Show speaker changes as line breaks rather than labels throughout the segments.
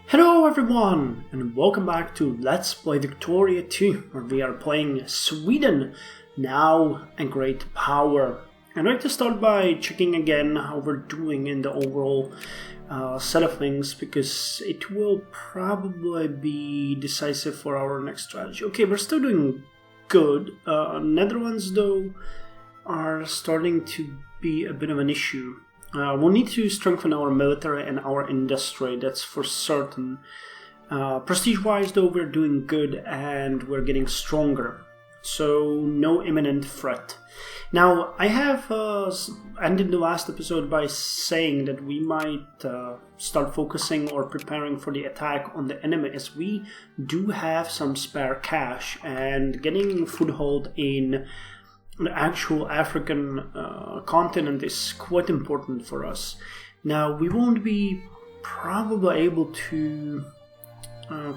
Hello everyone, and welcome back to Let's Play Victoria 2, where we are playing Sweden, now a great power. I'd like to start by checking again how we're doing in the overall set of things, because it will probably be decisive for our next strategy. Okay, we're still doing good. Netherlands, though, are starting to be a bit of an issue. We'll need to strengthen our military and our industry, that's for certain. Prestige-wise, though, we're doing good and we're getting stronger. So, no imminent threat. Now, I have ended the last episode by saying that we might start focusing or preparing for the attack on the enemy, as we do have some spare cash, and getting foothold in the actual African continent is quite important for us. Now, we won't be probably able to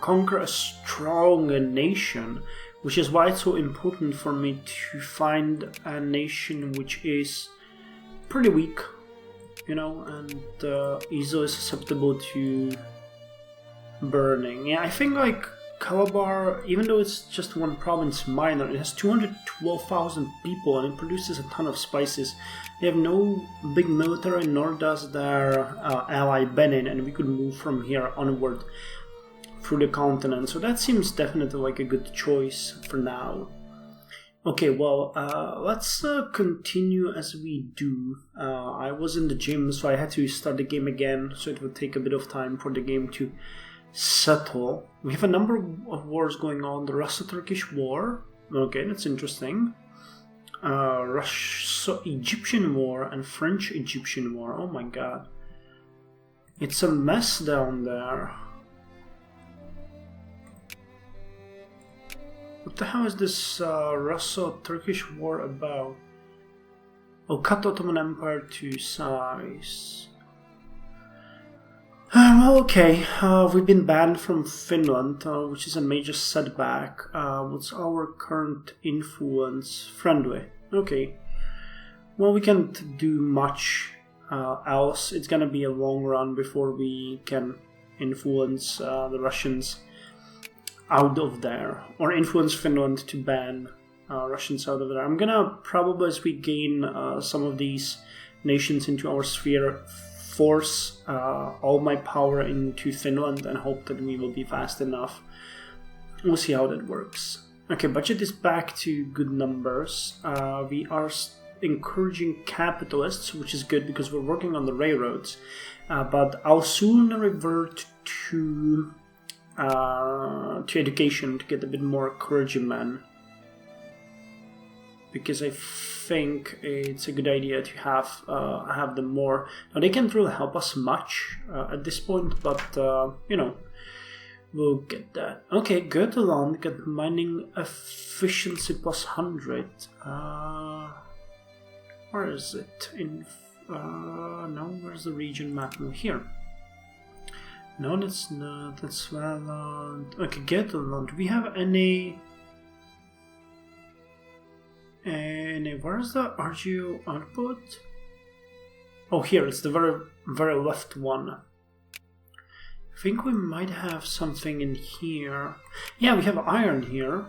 conquer a strong nation, which is why it's so important for me to find a nation which is pretty weak, you know, and easily susceptible to burning. Yeah, I think like Calabar, even though it's just one province minor, it has 212,000 people and it produces a ton of spices. They have no big military, nor does their ally Benin, and we could move from here onward through the continent. So that seems definitely like a good choice for now. Okay, well, let's continue as we do. I was in the gym, so I had to start the game again, so it would take a bit of time for the game to settle. We have a number of wars going on. The Russo-Turkish War. Okay, that's interesting. Russo-Egyptian War and French-Egyptian War. Oh my god. It's a mess down there. What the hell is this Russo-Turkish War about? Oh, cut Ottoman Empire to size. Well, okay, we've been banned from Finland, which is a major setback. What's our current influence? Friendly. Okay. Well, we can't do much else. It's gonna be a long run before we can influence the Russians out of there, or influence Finland to ban Russians out of there. I'm gonna probably, as we gain some of these nations into our sphere, force all my power into Finland and hope that we will be fast enough. We'll see how that works. Okay, budget is back to good numbers. We are encouraging capitalists, which is good because we're working on the railroads. But I'll soon revert to education to get a bit more clergymen, because I think it's a good idea to have them more. Now, they can't really help us much at this point, but you know, we'll get that. Okay, Götaland got mining efficiency plus 100. Where is it? No, where's the region map? No, here. No, that's not. That's Svaland. Okay, Götaland. Do we have any? And where's the RGO output? Oh, here, it's the very left one. I think we might have something in here. Yeah, we have iron here.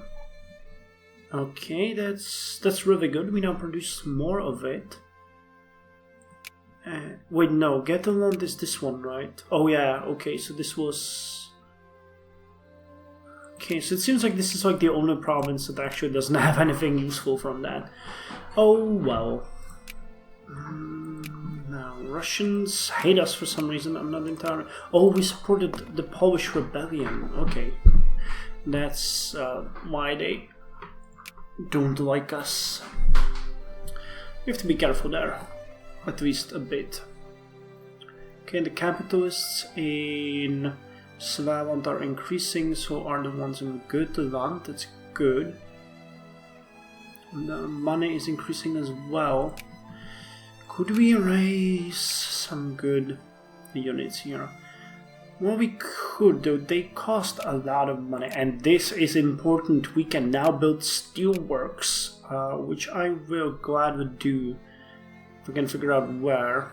Okay, that's really good. We now produce more of it. Wait, no, Götaland is this one, right? Oh yeah, okay, so this was... Okay, so it seems like this is like the only province that actually doesn't have anything useful from that. Oh, well. Now, Russians hate us for some reason, I'm not entirely... Oh, we supported the Polish rebellion. Okay. That's why they don't like us. We have to be careful there. At least a bit. Okay, the capitalists in Svaland are increasing, so are the ones in Götaland. That's good. And the money is increasing as well. Could we raise some good units here? Well, we could, though they cost a lot of money, and this is important. We can now build steelworks, which I will gladly do if we can figure out where.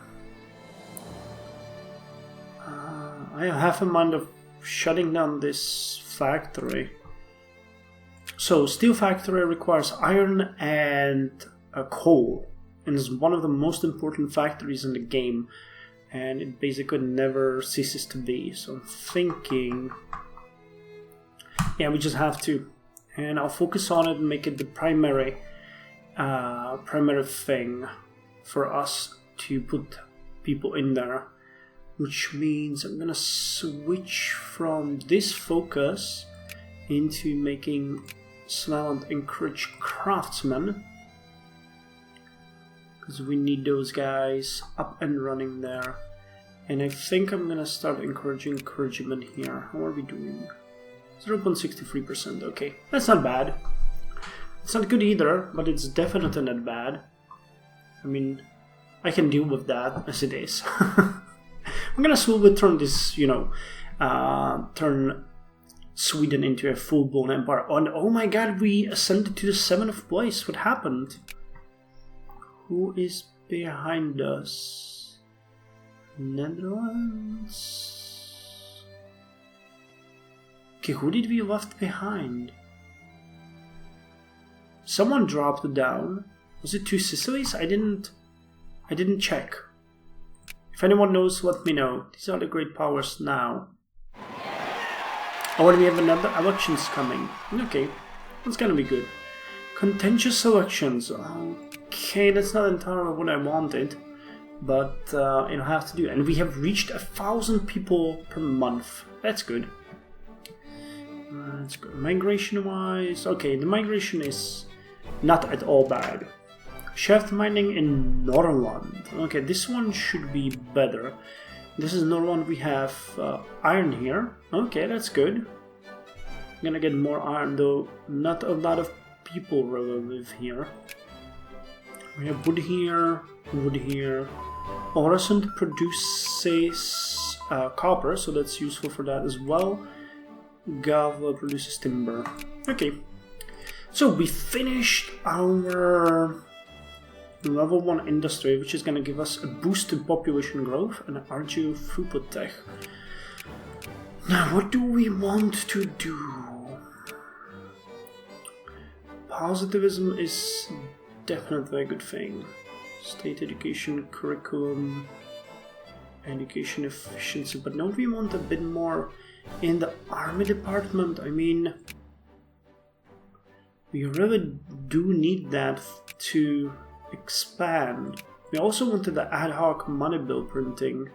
I have half a mind of shutting down this factory. So, steel factory requires iron and coal, and is one of the most important factories in the game, and it basically never ceases to be. So I'm thinking, yeah, we just have to, and I'll focus on it and make it the primary thing for us to put people in there, which means I'm gonna switch from this focus into making Snyland encourage craftsmen, because we need those guys up and running there. And I think I'm gonna start encouraging encouragement here. How are we doing? 0.63%, okay. That's not bad. It's not good either, but it's definitely not bad. I mean, I can deal with that as it is. I'm gonna slowly turn this, turn Sweden into a full-blown empire. And oh my god, we ascended to the 7th place. What happened? Who is behind us? Netherlands? Okay, who did we left behind? Someone dropped down. Was it 2 Sicilies? I didn't check. If anyone knows, let me know. These are the great powers now. Oh, and we have another elections coming. Okay, that's gonna be good. Contentious elections. Okay, that's not entirely what I wanted, but it'll have to do. And we have reached 1,000 people per month. That's good. That's good. Migration-wise, okay, the migration is not at all bad. Shaft mining in Norrland. Okay, this one should be better. This is Norrland. We have iron here. Okay, that's good. I'm gonna get more iron, though not a lot of people really live here. We have wood here, wood here. Oresund produces copper, so that's useful for that as well. Gava produces timber. Okay, so we finished our level 1 industry, which is going to give us a boost to population growth and RGO throughput tech. Now, what do we want to do? Positivism is definitely a good thing. State education, curriculum, education efficiency, but now we want a bit more in the army department. I mean, we really do need that to expand. We also wanted the ad hoc money bill printing.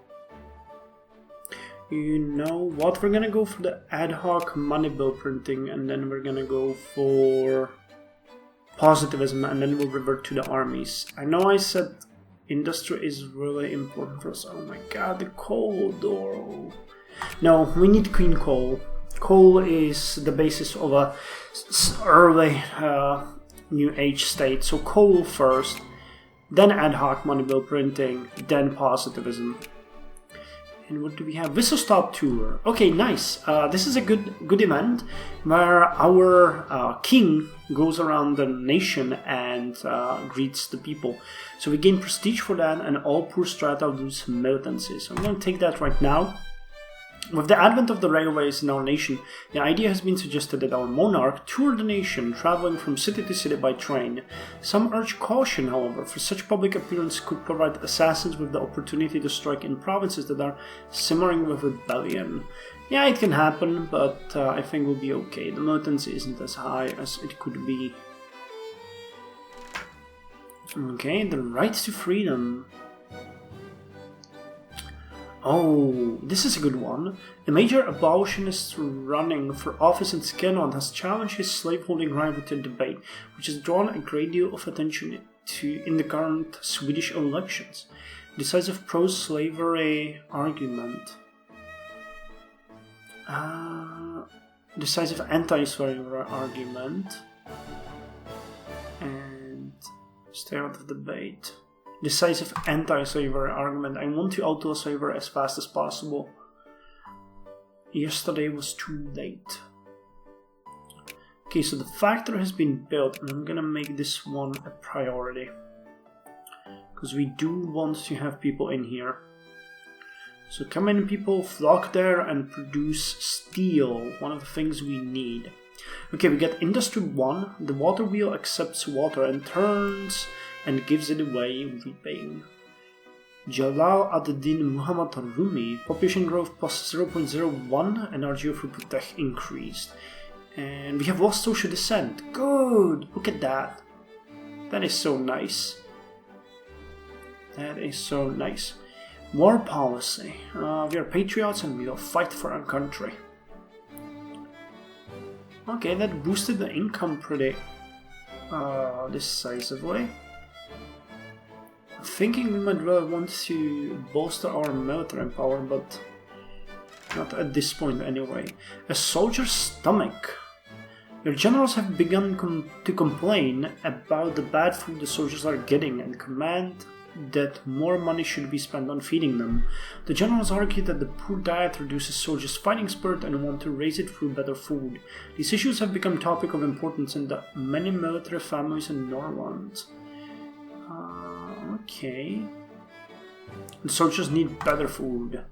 You know what? We're gonna go for the ad hoc money bill printing, and then we're gonna go for positivism, and then we'll revert to the armies. I know I said industry is really important for us. Oh my god, the coal door. No, we need clean coal. Coal is the basis of a early New Age state. So coal first, then ad hoc money bill printing, then positivism. And what do we have? Whistle-stop tour. Okay, nice. This is a good event where our king goes around the nation and greets the people. So we gain prestige for that, and all poor strata lose militancy. So I'm going to take that right now. With the advent of the railways in our nation, the idea has been suggested that our monarch tour the nation, traveling from city to city by train. Some urge caution, however, for such public appearance could provide assassins with the opportunity to strike in provinces that are simmering with rebellion. Yeah, it can happen, but I think we'll be okay. The militancy isn't as high as it could be. Okay, the right to freedom. Oh, this is a good one. A major abolitionist running for office in Scanland has challenged his slaveholding rival to debate, which has drawn a great deal of attention to in the current Swedish elections. Decisive pro-slavery argument. Decisive anti-slavery argument. And stay out of debate. Decisive anti-slavery argument. I want to outlaw slavery as fast as possible. Yesterday was too late. Okay, so the factory has been built, and I'm gonna make this one a priority. Because we do want to have people in here. So come in, people, flock there and produce steel, one of the things we need. Okay, we get Industry 1. The water wheel accepts water and turns and gives it away, repaying. Jalal ad-Din Muhammad Rumi, population growth plus 0.01 and our geothroughput tech increased. And we have lost social descent. Good! Look at that. That is so nice. That is so nice. War policy. We are patriots and we will fight for our country. Okay, that boosted the income pretty decisively. I'm thinking we might really want to bolster our military power, but not at this point anyway. A soldier's stomach. Your generals have begun to complain about the bad food the soldiers are getting and command that more money should be spent on feeding them. The generals argue that the poor diet reduces soldiers' fighting spirit and want to raise it through better food. These issues have become topic of importance in the many military families in Norwand. Okay. The soldiers need better food.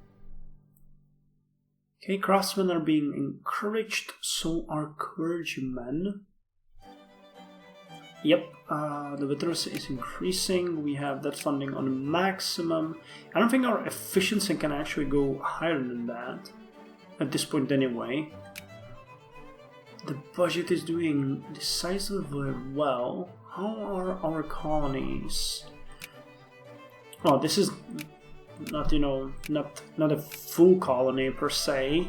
Okay, craftsmen are being encouraged, so are clergymen. Yep, the literacy is increasing. We have that funding on maximum. I don't think our efficiency can actually go higher than that. At this point anyway. The budget is doing decisively well. How are our colonies? Oh, this is not, not a full colony per se.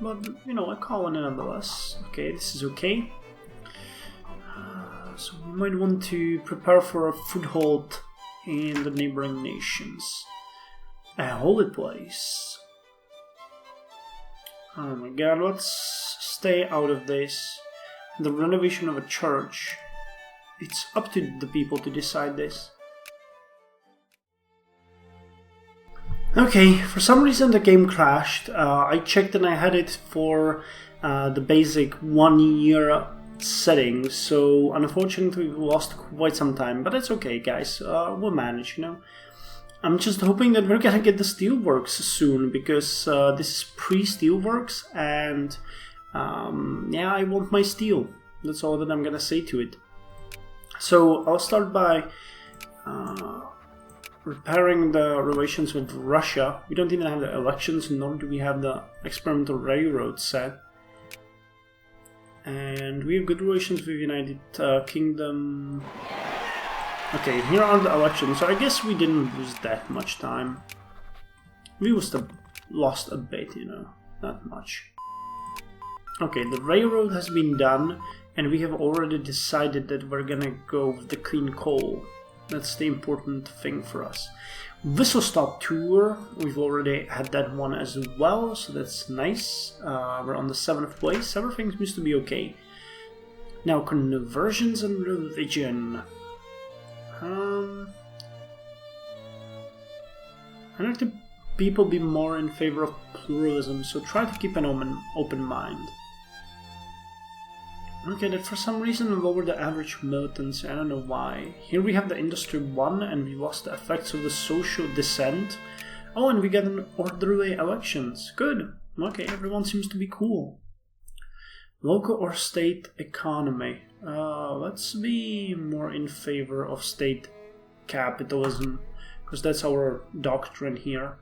But, a colony nonetheless. Okay, this is okay. So we might want to prepare for a foothold in the neighboring nations. A holy place. Oh my god, let's stay out of this. The renovation of a church. It's up to the people to decide this. Okay, for some reason the game crashed. I checked and I had it for the basic 1 year settings, so unfortunately we lost quite some time, but it's okay, guys. We'll manage, I'm just hoping that we're gonna get the Steelworks soon, because this is pre-Steelworks, and yeah, I want my steel. That's all that I'm gonna say to it. So I'll start by repairing the relations with Russia. We don't even have the elections, nor do we have the experimental railroad set. And we have good relations with United Kingdom. Okay, here are the elections, so I guess we didn't lose that much time. We must have lost a bit, not much. Okay, the railroad has been done, and we have already decided that we're gonna go with the clean coal. That's the important thing for us. Whistle Stop Tour, we've already had that one as well, so that's nice. We're on the 7th place, everything seems to be okay. Now, conversions and religion. I'd like the people be more in favor of pluralism, so try to keep an open mind. Okay, that for some reason lowered the average militancy, I don't know why. Here we have the Industry 1 and we lost the effects of the social descent. Oh, and we get an orderly elections. Good. Okay, everyone seems to be cool. Local or state economy. Let's be more in favor of state capitalism, because that's our doctrine here.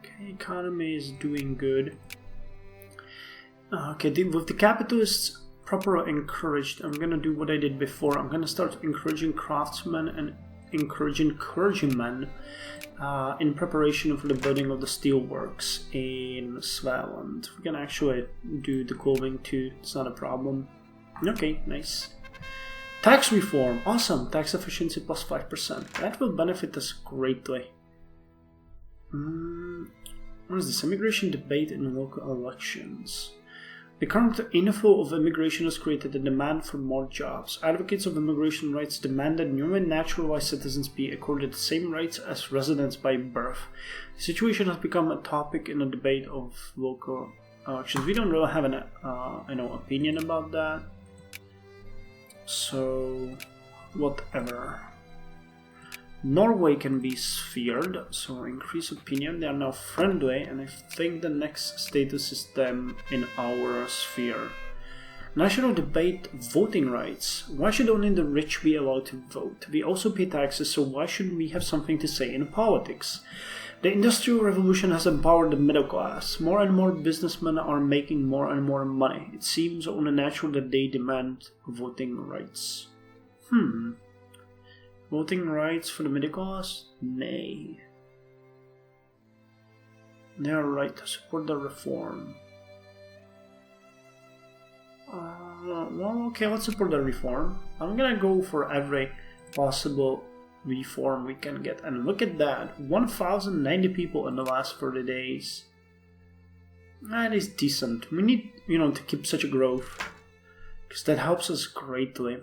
Okay, economy is doing good. Okay, with the capitalists properly encouraged, I'm gonna do what I did before. I'm gonna start encouraging craftsmen and encouraging clergymen in preparation for the building of the steelworks in Svaland. We can actually do the clothing too, it's not a problem. Okay, nice. Tax reform, awesome. Tax efficiency plus 5%. That will benefit us greatly. What is this? Immigration debate in local elections. The current inflow of immigration has created a demand for more jobs. Advocates of immigration rights demand that new and naturalized citizens be accorded the same rights as residents by birth. The situation has become a topic in a debate of local elections. We don't really have an opinion about that. So, whatever. Norway can be sphered, so increase opinion. They are now friendly, and I think the next status is them in our sphere. National debate, voting rights. Why should only the rich be allowed to vote? We also pay taxes, so why shouldn't we have something to say in politics? The Industrial Revolution has empowered the middle class. More and more businessmen are making more and more money. It seems only natural that they demand voting rights. Voting rights for the middle class? Nay. They are right to support the reform. Well, okay, let's support the reform. I'm gonna go for every possible reform we can get. And look at that, 1,090 people in the last 30 days. That is decent. We need, to keep such a growth, because that helps us greatly.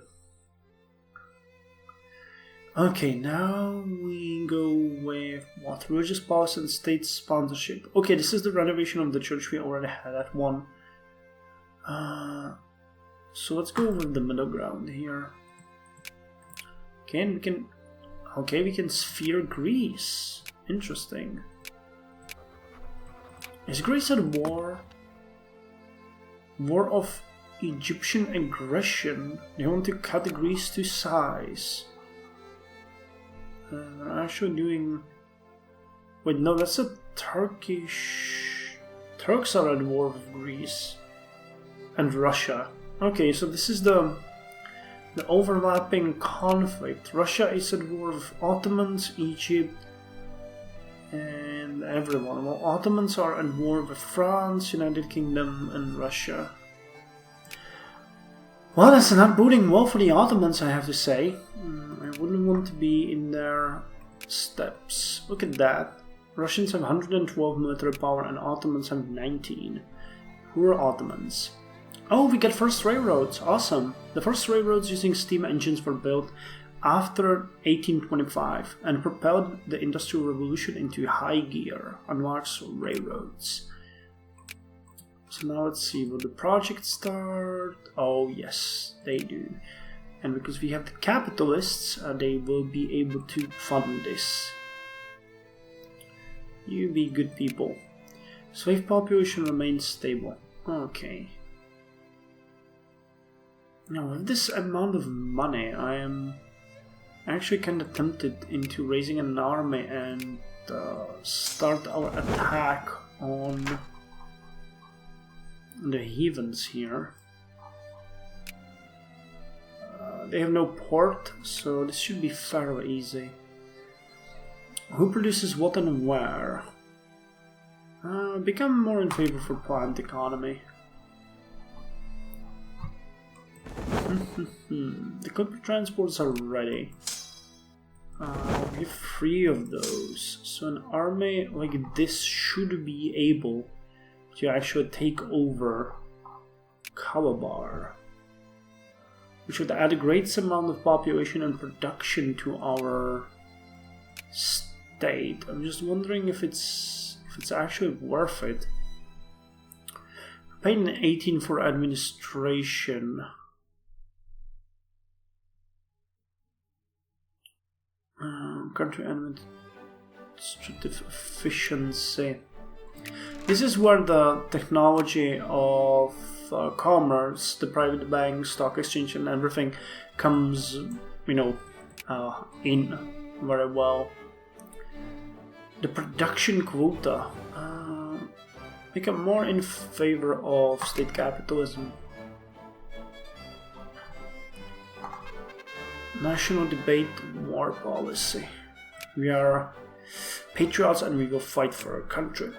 Okay, now we go with what? Religious policy and state sponsorship. Okay, this is the renovation of the church. We already had that one. So let's go with the middle ground here. Okay, and we can sphere Greece. Interesting. Is Greece at war? War of Egyptian aggression. They want to cut Greece to size. They're actually doing... Wait, no, that's a Turkish... Turks are at war with Greece. And Russia. Okay, so this is the overlapping conflict. Russia is at war with Ottomans, Egypt, and everyone. Well, Ottomans are at war with France, United Kingdom, and Russia. Well, that's not boding well for the Ottomans, I have to say. I wouldn't want to be in their steps. Look at that. Russians have 112 military power and Ottomans have 19. Who are Ottomans? Oh, we get first railroads. Awesome. The first railroads using steam engines were built after 1825 and propelled the Industrial Revolution into high gear. Unlocks railroads. So now let's see, will the project start? Oh yes, they do. And because we have the capitalists, they will be able to fund this. You be good people. Slave population remains stable. Okay. Now with this amount of money, I am actually kind of tempted into raising an army and start our attack on the heathens here. They have no port, so this should be fairly easy. Who produces what and where? Become more in favor for plant economy. The clipper transports are ready. We have 3 of those, so an army like this should be able to actually take over Calabar, which would add a great amount of population and production to our state. I'm just wondering if it's actually worth it. We're paying 18 for administration. Country administrative efficiency. This is where the technology of commerce, the private bank, stock exchange, and everything comes, in very well. The production quota. Become more in favor of state capitalism. National debate, war policy. We are patriots and we will fight for our country.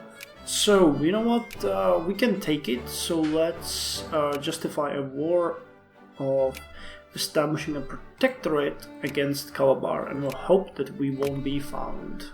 So, you know what? We can take it. So let's justify a war of establishing a protectorate against Calabar, and we'll hope that we won't be found.